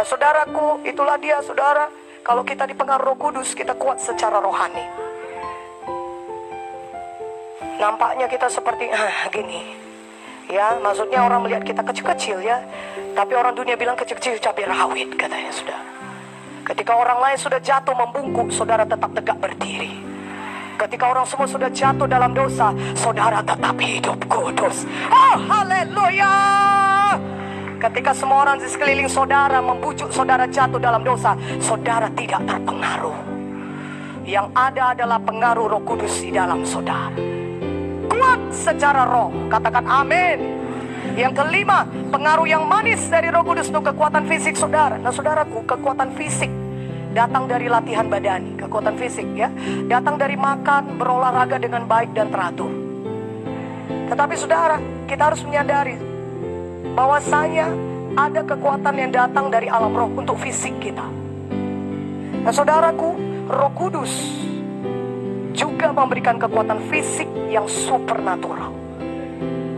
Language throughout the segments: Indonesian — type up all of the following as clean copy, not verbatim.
Nah saudaraku, itulah dia saudara. Kalau kita dipengaruhi Roh Kudus, kita kuat secara rohani. Nampaknya kita seperti gini. Ya, maksudnya orang melihat kita kecil-kecil ya. Tapi orang dunia bilang kecil-kecil cabai rawit katanya saudara. Ketika orang lain sudah jatuh membungkuk, saudara tetap tegak berdiri. Ketika orang semua sudah jatuh dalam dosa, saudara tetap hidup kudus. Oh haleluya. Ketika semua orang di sekeliling saudara membujuk saudara jatuh dalam dosa, saudara tidak terpengaruh. Yang ada adalah pengaruh Roh Kudus di dalam saudara. Kuat secara roh, katakan amin. Yang kelima, pengaruh yang manis dari Roh Kudus untuk kekuatan fisik saudara. Nah saudaraku, kekuatan fisik datang dari latihan badani, kekuatan fisik ya. Datang dari makan, berolahraga dengan baik dan teratur. Tetapi saudara, kita harus menyadari bahwasanya ada kekuatan yang datang dari alam roh untuk fisik kita. Nah saudaraku, Roh Kudus juga memberikan kekuatan fisik yang supernatural.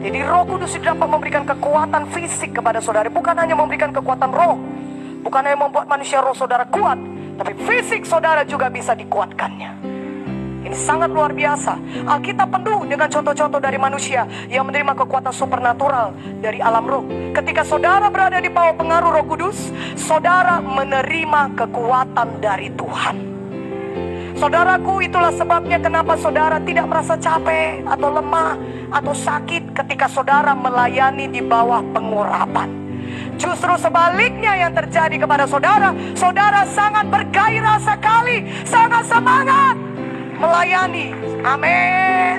Jadi Roh Kudus dapat memberikan kekuatan fisik kepada saudara. Bukan hanya memberikan kekuatan roh, bukan hanya membuat manusia roh saudara kuat, tapi fisik saudara juga bisa dikuatkannya. Ini sangat luar biasa. Alkitab penuh dengan contoh-contoh dari manusia yang menerima kekuatan supernatural dari alam roh. Ketika saudara berada di bawah pengaruh Roh Kudus, saudara menerima kekuatan dari Tuhan. Saudaraku, itulah sebabnya kenapa saudara tidak merasa capek atau lemah atau sakit ketika saudara melayani di bawah pengurapan. Justru sebaliknya yang terjadi kepada saudara, saudara sangat bergairah sekali, sangat semangat melayani. Amin.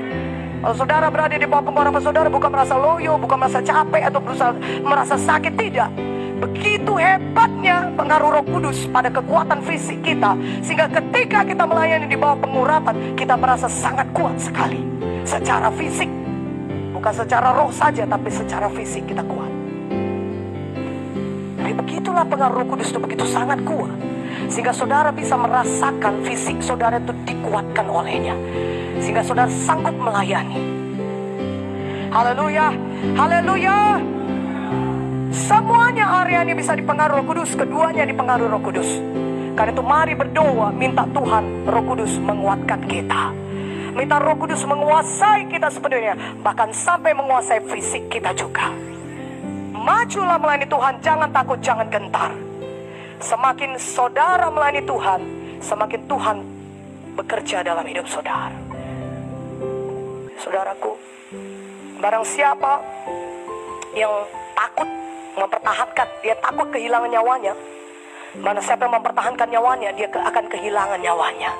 Kalau saudara berada di bawah pengurapan, saudara bukan merasa loyo, bukan merasa capek atau berusaha merasa sakit, tidak. Begitu hebatnya pengaruh Roh Kudus pada kekuatan fisik kita, sehingga ketika kita melayani di bawah pengurapan, kita merasa sangat kuat sekali secara fisik. Bukan secara roh saja, tapi secara fisik kita kuat. Tapi begitulah pengaruh Roh Kudus itu begitu sangat kuat, sehingga saudara bisa merasakan fisik saudara itu dikuatkan olehnya, sehingga saudara sanggup melayani. Haleluya, haleluya. Semuanya area ini bisa dipengaruhi Roh Kudus, keduanya dipengaruhi Roh Kudus. Karena itu mari berdoa, minta Tuhan Roh Kudus menguatkan kita. Minta Roh Kudus menguasai kita sepenuhnya, bahkan sampai menguasai fisik kita juga. Majulah melayani Tuhan, jangan takut, jangan gentar. Semakin saudara melayani Tuhan, semakin Tuhan bekerja dalam hidup saudara. Saudaraku, barang siapa yang takut mempertahankan, dia takut kehilangan nyawanya. Mana siapa yang mempertahankan nyawanya, dia akan kehilangan nyawanya.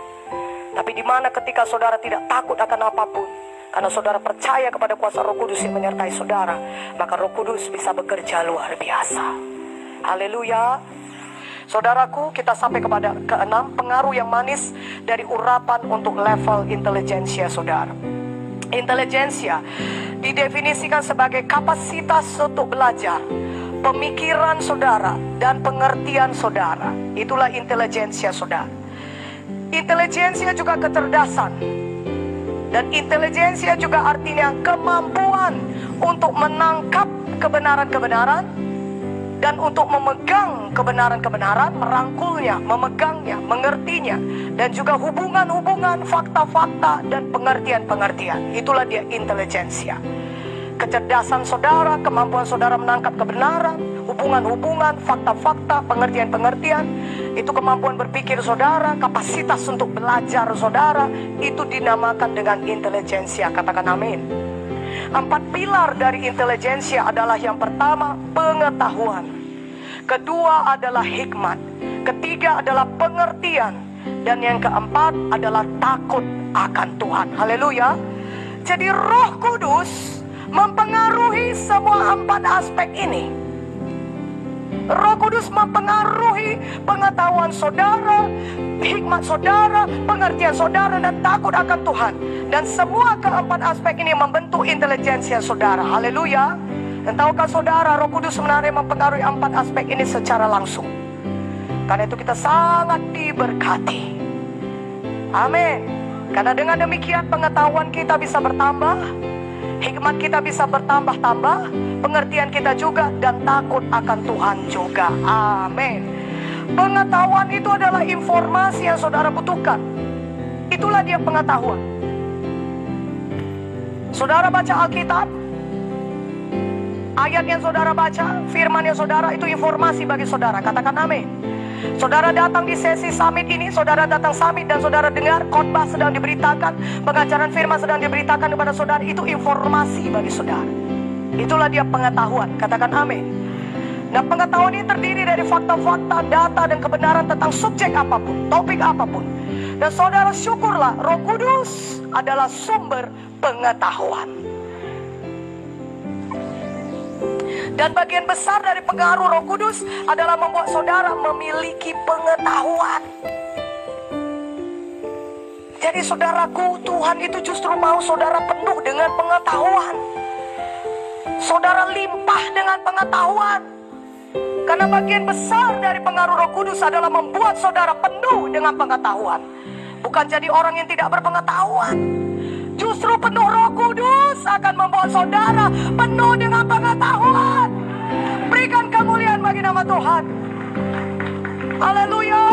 Tapi di mana ketika saudara tidak takut akan apapun, karena saudara percaya kepada kuasa Roh Kudus yang menyertai saudara, maka Roh Kudus bisa bekerja luar biasa. Haleluya. Saudaraku, kita sampai kepada keenam, pengaruh yang manis dari urapan untuk level intelijensia saudara. Intelijensia didefinisikan sebagai kapasitas untuk belajar, pemikiran saudara, dan pengertian saudara. Itulah intelijensia saudara. Intelijensia juga kecerdasan. Dan intelijensia juga artinya kemampuan untuk menangkap kebenaran-kebenaran dan untuk memegang kebenaran-kebenaran, merangkulnya, memegangnya, mengertinya, dan juga hubungan-hubungan, fakta-fakta, dan pengertian-pengertian. Itulah dia intelijensia. Kecerdasan saudara, kemampuan saudara menangkap kebenaran, hubungan-hubungan, fakta-fakta, pengertian-pengertian, itu kemampuan berpikir saudara, kapasitas untuk belajar saudara, itu dinamakan dengan intelijensia. Katakan amin. 4 pilar dari intelijensia adalah yang pertama, pengetahuan. Kedua adalah hikmat. Ketiga adalah pengertian. Dan yang keempat adalah takut akan Tuhan. Haleluya. Jadi Roh Kudus mempengaruhi semua 4 aspek ini. Roh Kudus mempengaruhi pengetahuan saudara, hikmat saudara, pengertian saudara, dan takut akan Tuhan. Dan semua keempat aspek ini membentuk intelijensia saudara. Haleluya. Dan tahukah saudara, Roh Kudus sebenarnya mempengaruhi 4 aspek ini secara langsung. Karena itu kita sangat diberkati. Amin. Karena dengan demikian pengetahuan kita bisa bertambah, hikmat kita bisa bertambah-tambah, pengertian kita juga, dan takut akan Tuhan juga. Amin. Pengetahuan itu adalah informasi yang saudara butuhkan. Itulah dia pengetahuan. Saudara baca Alkitab, ayat yang saudara baca, firman yang saudara, itu informasi bagi saudara. Katakan amin. Saudara datang di sesi summit ini, saudara datang summit dan saudara dengar khotbah sedang diberitakan, pengajaran firman sedang diberitakan kepada saudara, itu informasi bagi saudara. Itulah dia pengetahuan. Katakan amin. Nah, pengetahuan ini terdiri dari fakta-fakta, data dan kebenaran tentang subjek apapun, topik apapun. Dan saudara syukurlah, Roh Kudus adalah sumber pengetahuan. Dan bagian besar dari pengaruh Roh Kudus adalah membuat saudara memiliki pengetahuan. Jadi saudaraku, Tuhan itu justru mau saudara penuh dengan pengetahuan. Saudara limpah dengan pengetahuan. Karena bagian besar dari pengaruh Roh Kudus adalah membuat saudara penuh dengan pengetahuan. Bukan jadi orang yang tidak berpengetahuan. Justru penuh Roh Kudus akan membuat saudara penuh dengan pengetahuan. Berikan kemuliaan bagi nama Tuhan. Haleluya.